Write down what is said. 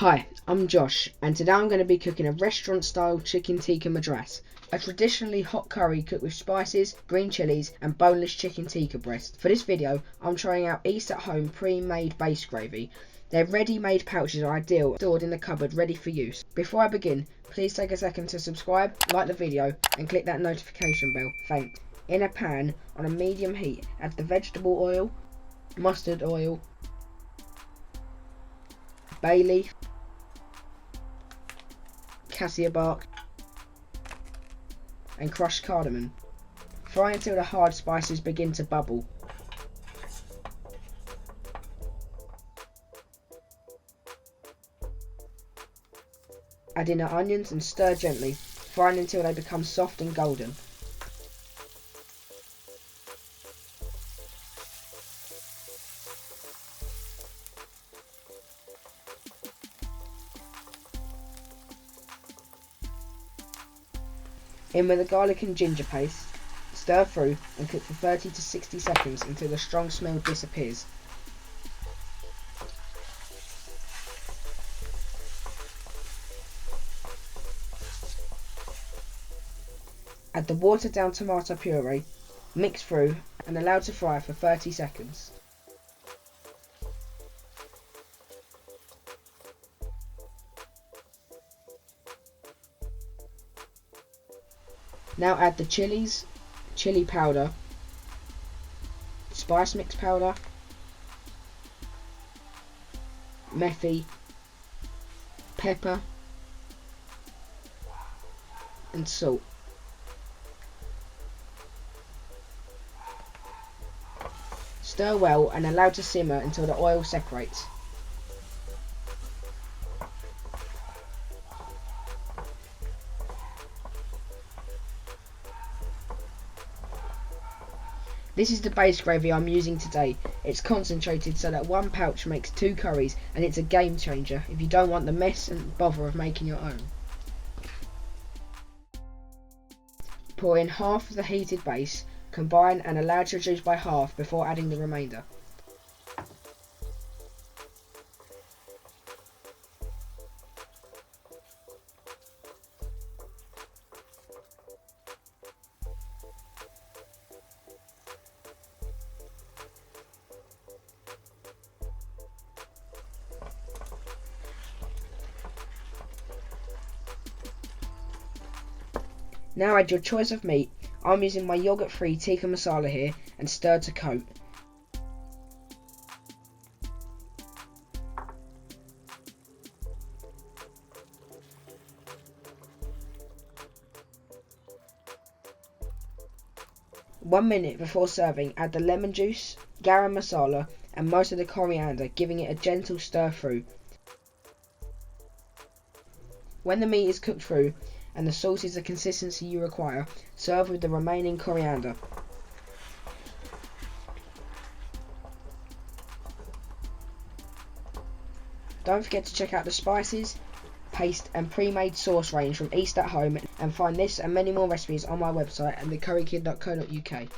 Hi, I'm Josh, and today I'm going to be cooking a restaurant-style chicken tikka madras, a traditionally hot curry cooked with spices, green chillies, and boneless chicken tikka breast. For this video, I'm trying out East at Home pre-made base gravy. Their ready-made pouches are ideal, stored in the cupboard ready for use. Before I begin, please take a second to subscribe, like the video, and click that notification bell. Thanks. In a pan on a medium heat, add the vegetable oil, mustard oil, bay leaf, cassia bark, and crushed cardamom. Fry until the hard spices begin to bubble. Add in the onions and stir gently, frying until they become soft and golden. In with the garlic and ginger paste, stir through and cook for 30 to 60 seconds until the strong smell disappears. Add the watered down tomato puree, mix through and allow to fry for 30 seconds. Now add the chillies, chilli powder, spice mix powder, methi, pepper, and salt. Stir well and allow to simmer until the oil separates. This is the base gravy I'm using today. It's concentrated so that one pouch makes 2 curries, and it's a game changer if you don't want the mess and bother of making your own. Pour in half of the heated base, combine and allow to reduce by half before adding the remainder. Now add your choice of meat. I'm using my yogurt-free tikka masala here, and stir to coat. One minute before serving, add the lemon juice, garam masala, and most of the coriander, giving it a gentle stir through. When the meat is cooked through, and the sauce is the consistency you require, serve with the remaining coriander. Don't forget to check out the spices, paste and pre-made sauce range from East at Home, and find this and many more recipes on my website at thecurrykid.co.uk.